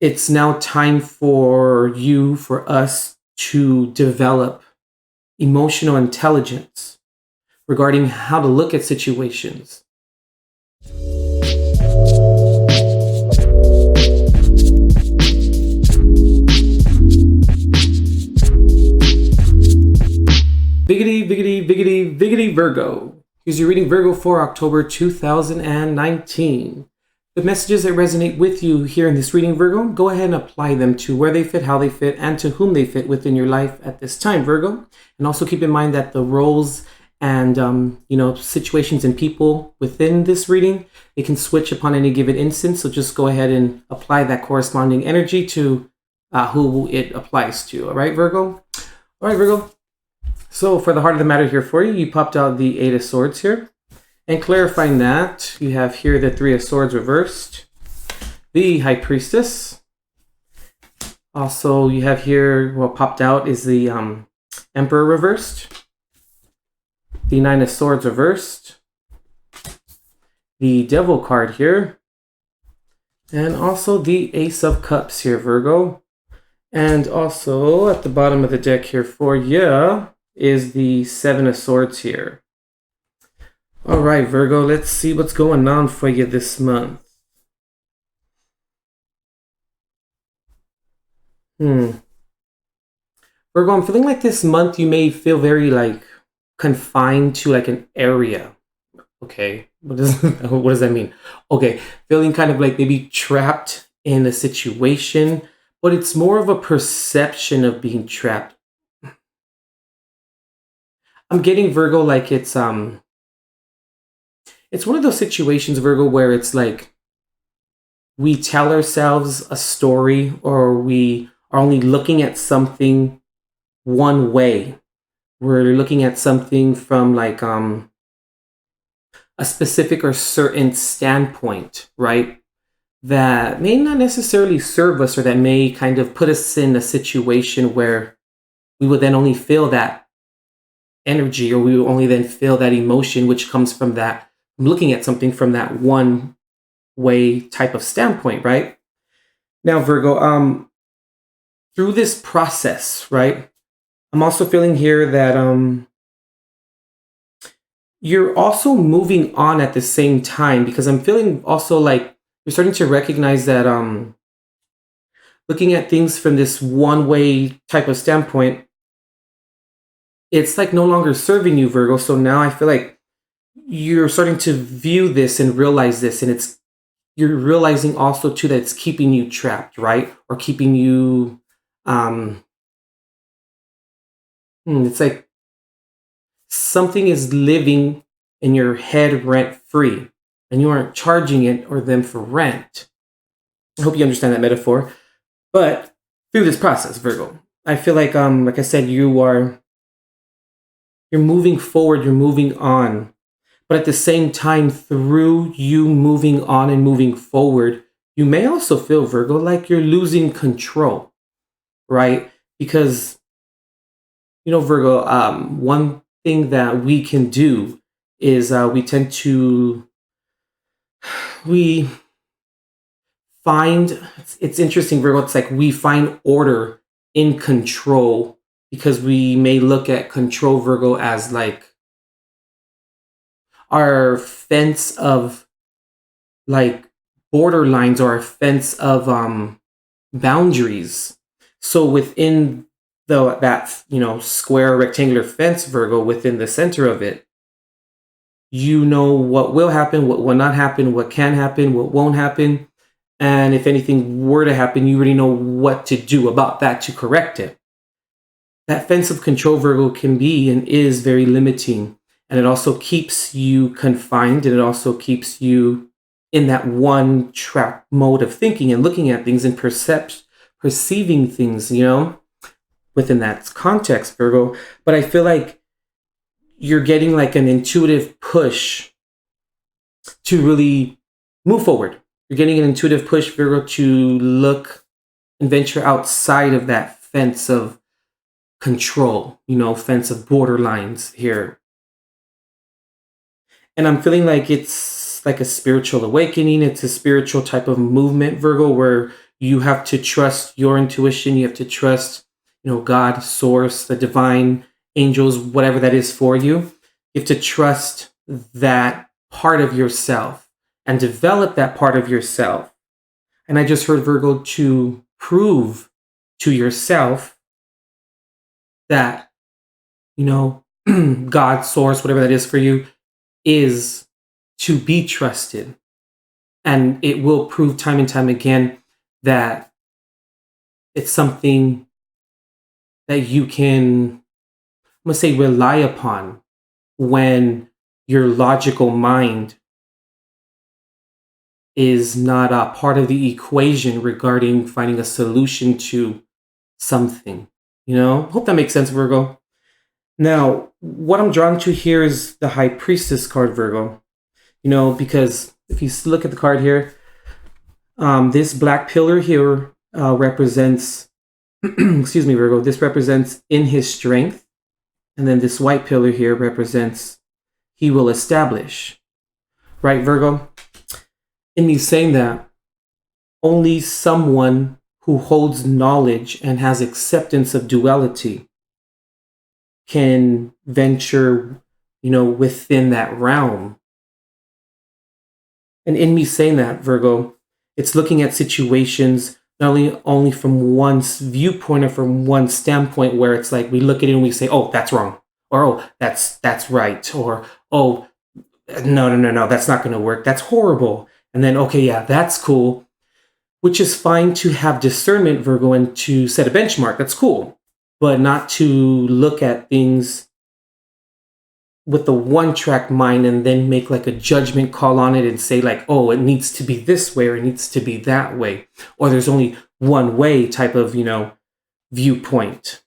it's now time for us to develop emotional intelligence regarding how to look at situations. Biggity, biggity, biggity, biggity Virgo. Here's your reading, Virgo, for October 2019. The messages that resonate with you here in this reading, Virgo, go ahead and apply them to where they fit, how they fit, and to whom they fit within your life at this time, Virgo. And also keep in mind that the roles and situations and people within this reading, it can switch upon any given instance. So just go ahead and apply that corresponding energy to who it applies to. All right, Virgo? All right, Virgo. So for the heart of the matter here for you, you popped out the Eight of Swords here. And clarifying that, you have here the Three of Swords reversed, the High Priestess. Also, you have here, what popped out is the Emperor reversed, the Nine of Swords reversed, the Devil card here, and also the Ace of Cups here, Virgo. And also at the bottom of the deck here for you is the Seven of Swords here. All right, Virgo, let's see what's going on for you this month. Virgo, I'm feeling like this month you may feel very confined to an area. Okay, what does that mean? Okay, feeling kind of like maybe trapped in a situation, but it's more of a perception of being trapped. I'm getting, Virgo, like it's one of those situations, Virgo, where it's like we tell ourselves a story, or we are only looking at something one way. We're looking at something from a specific or certain standpoint, right? That may not necessarily serve us, or that may kind of put us in a situation where we would then only feel that energy, or we will only then feel that emotion, which comes from that looking at something from that one way type of standpoint, right? Now, Virgo, through this process, right, I'm also feeling here that you're also moving on at the same time, because I'm feeling also like you're starting to recognize that looking at things from this one way type of standpoint, it's like no longer serving you, Virgo. So now I feel like you're starting to view this and realize this, and you're realizing also too that it's keeping you trapped, right? Or keeping you it's like something is living in your head rent free, and you aren't charging it or them for rent. I hope you understand that metaphor. But through this process, Virgo, I feel like I said, you're moving forward, you're moving on. But at the same time, through you moving on and moving forward, you may also feel, Virgo, like you're losing control, right? Because, Virgo, one thing that we can do is we find, it's interesting, Virgo, it's like we find order in control, because we may look at control, Virgo, as like our fence of borderlines, or our fence of boundaries. So within that square rectangular fence, Virgo, within the center of it, what will happen, what will not happen, what can happen, what won't happen. And if anything were to happen, you already know what to do about that to correct it. That fence of control, Virgo, can be and is very limiting. And it also keeps you confined, and it also keeps you in that one track mode of thinking and looking at things and perceiving things, within that context, Virgo. But I feel like you're getting like an intuitive push to really move forward. You're getting an intuitive push, Virgo, to look and venture outside of that fence of control, fence of borderlines here. And I'm feeling like it's like a spiritual awakening. It's a spiritual type of movement, Virgo, where You have to trust your intuition. You have to trust, God, source, the divine, angels, whatever that is for you. You have to trust that part of yourself and develop that part of yourself. And I just heard, Virgo, to prove to yourself that, God, source, whatever that is for you, is to be trusted. And it will prove time and time again that it's something that you can, I'm going to say, rely upon when your logical mind is not a part of the equation regarding finding a solution to something. Hope that makes sense, Virgo. Now, what I'm drawn to here is the High Priestess card, Virgo. Because if you look at the card here, this black pillar here represents, excuse me, Virgo, this represents in his strength. And then this white pillar here represents he will establish. Right, Virgo? In me saying that, only someone who holds knowledge and has acceptance of duality can venture, within that realm. And in me saying that, Virgo, it's looking at situations not only from one's viewpoint or from one standpoint, where it's like we look at it and we say, oh, that's wrong, or oh, that's right, or oh, no, that's not going to work, that's horrible. And then, okay, yeah, that's cool, which is fine to have discernment, Virgo, and to set a benchmark. That's cool, but not to look at things with the one-track mind and then make like a judgment call on it and say like, oh, it needs to be this way or it needs to be that way, or there's only one way type of, viewpoint.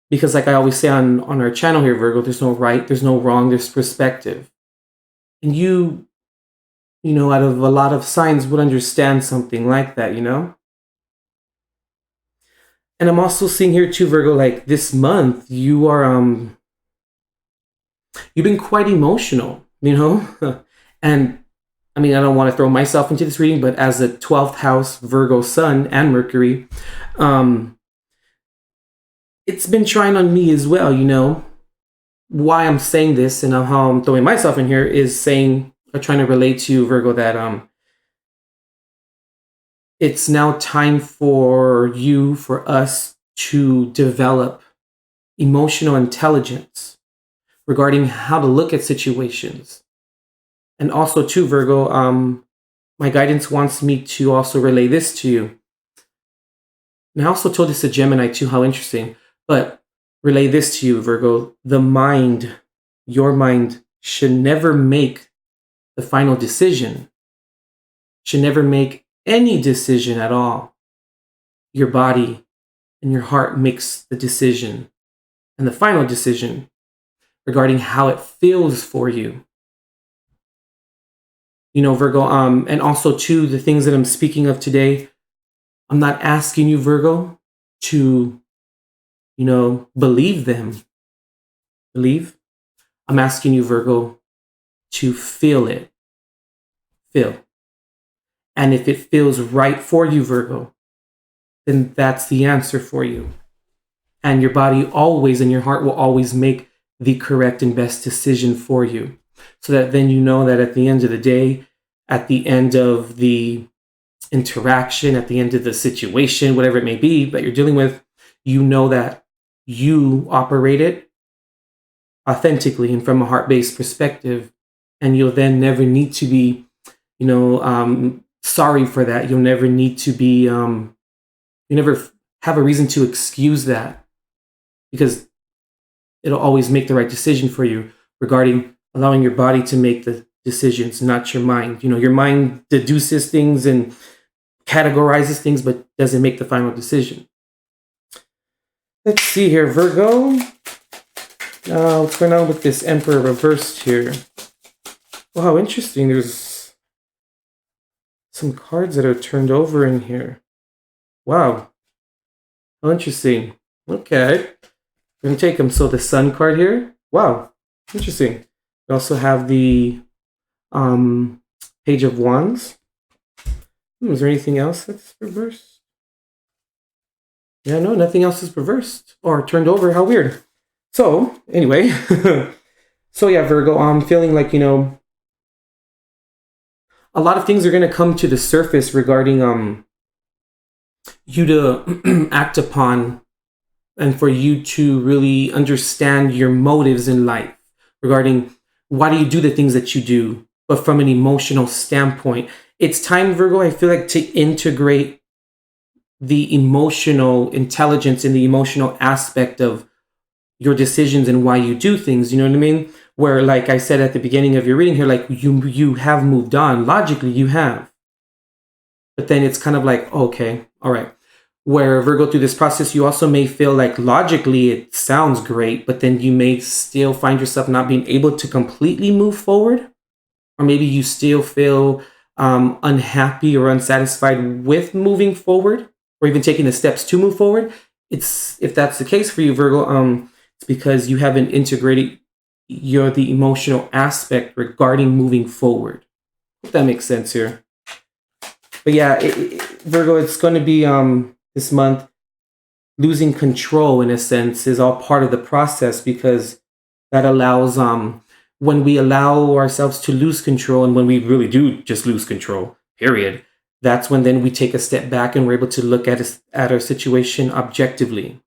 Because like I always say on our channel here, Virgo, there's no right, there's no wrong, there's perspective. And you out of a lot of signs would understand something like that, And I'm also seeing here too, Virgo, like this month, you are, you've been quite emotional, And I mean, I don't want to throw myself into this reading, but as a 12th house Virgo sun and Mercury, it's been trying on me as well, Why I'm saying this and how I'm throwing myself in here is saying, or trying to relate to you, Virgo, that it's now time for us to develop emotional intelligence regarding how to look at situations. And also too, Virgo, my guidance wants me to also relay this to you. And I also told this to Gemini too, how interesting, but relay this to you, Virgo. The mind, your mind, should never make the final decision, should never make any decision at all. Your body and your heart makes the decision and the final decision regarding how it feels for you. Virgo, and also too, the things that I'm speaking of today, I'm not asking you, Virgo, to, believe them. Believe? I'm asking you, Virgo, to feel it. Feel. And if it feels right for you, Virgo, then that's the answer for you. And your body always and your heart will always make the correct and best decision for you. So that then you know that at the end of the day, at the end of the interaction, at the end of the situation, whatever it may be that you're dealing with, you know that you operate it authentically and from a heart-based perspective. And you'll then never need to be, sorry for that. You'll never need to be, you never have a reason to excuse that, because it'll always make the right decision for you regarding allowing your body to make the decisions, not your mind. Your mind deduces things and categorizes things, but doesn't make the final decision. Let's see here, Virgo. What's going on with this Emperor reversed here? Well, how interesting. There's some cards that are turned over in here. Wow. How interesting. Okay. We're going to take them. So the Sun card here. Wow. Interesting. We also have the Page of Wands. Is there anything else that's reversed? Yeah, no, nothing else is reversed or turned over. How weird. So, anyway, so yeah, Virgo, I'm feeling like, a lot of things are going to come to the surface regarding you to act upon and for you to really understand your motives in life regarding why do you do the things that you do, but from an emotional standpoint. It's time, Virgo, I feel like, to integrate the emotional intelligence and the emotional aspect of your decisions and why you do things. You know what I mean? Where, like I said at the beginning of your reading here, like you have moved on. Logically, you have. But then it's kind of like, okay, all right. Where Virgo, through this process, you also may feel like logically it sounds great, but then you may still find yourself not being able to completely move forward. Or maybe you still feel unhappy or unsatisfied with moving forward, or even taking the steps to move forward. It's, if that's the case for you, Virgo, it's because you haven't integrated the emotional aspect regarding moving forward. If that makes sense here. But yeah, Virgo, it's going to be this month. Losing control, in a sense, is all part of the process, because that allows when we allow ourselves to lose control, and when we really do just lose control, period, that's when then we take a step back and we're able to look at our situation objectively.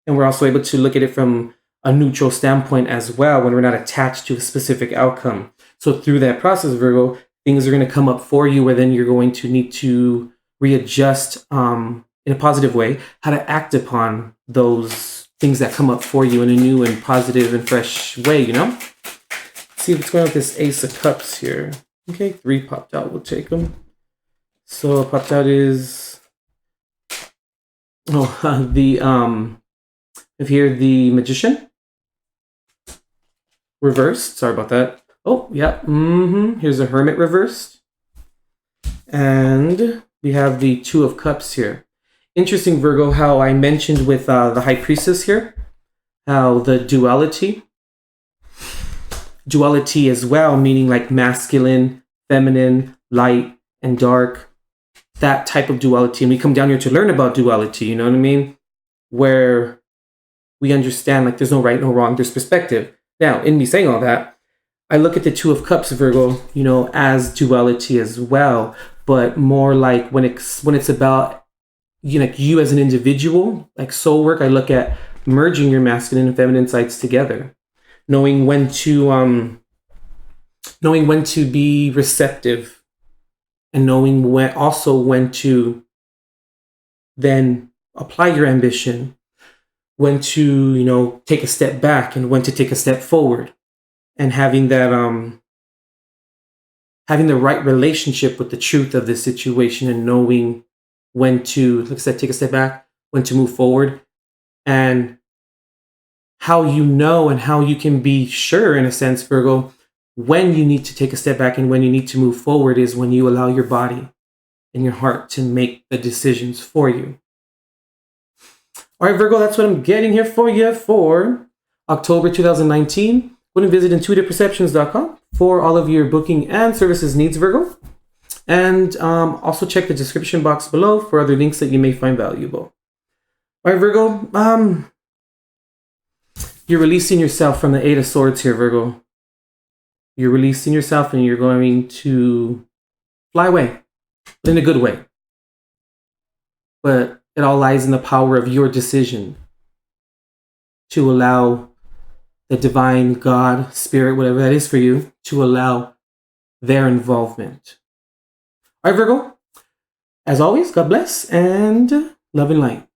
And we're also able to look at it from a neutral standpoint as well, when we're not attached to a specific outcome. So through that process, Virgo, things are going to come up for you where then you're going to need to readjust in a positive way how to act upon those things that come up for you in a new and positive and fresh way, Let's see what's going on with this Ace of Cups here. Okay, 3 popped out. We'll take them. So popped out is here the Magician. Reversed. Sorry about that. Oh, yeah. Here's a Hermit reversed. And we have the 2 of Cups here. Interesting, Virgo, how I mentioned with the High Priestess here, how the duality as well, meaning like masculine, feminine, light, and dark, that type of duality. And we come down here to learn about duality, you know what I mean? Where we understand like there's no right, no wrong, there's perspective. Now, in me saying all that, I look at the 2 of Cups, Virgo, as duality as well, but more like when it's about you as an individual, like soul work. I look at merging your masculine and feminine sides together, knowing when to be receptive, and knowing when to then apply your ambition, when to take a step back and when to take a step forward, and having that having the right relationship with the truth of the situation, and knowing when to, like I said, take a step back, when to move forward, and how and how you can be sure, in a sense, Virgo, when you need to take a step back and when you need to move forward is when you allow your body and your heart to make the decisions for you. All right, Virgo, that's what I'm getting here for you for October 2019. Go and visit intuitiveperceptions.com for all of your booking and services needs, Virgo. And also check the description box below for other links that you may find valuable. All right, Virgo, you're releasing yourself from the 8 of Swords here, Virgo. You're releasing yourself and you're going to fly away, but in a good way. But it all lies in the power of your decision to allow the divine, God, spirit, whatever that is for you, to allow their involvement. All right, Virgo, as always, God bless and love and light.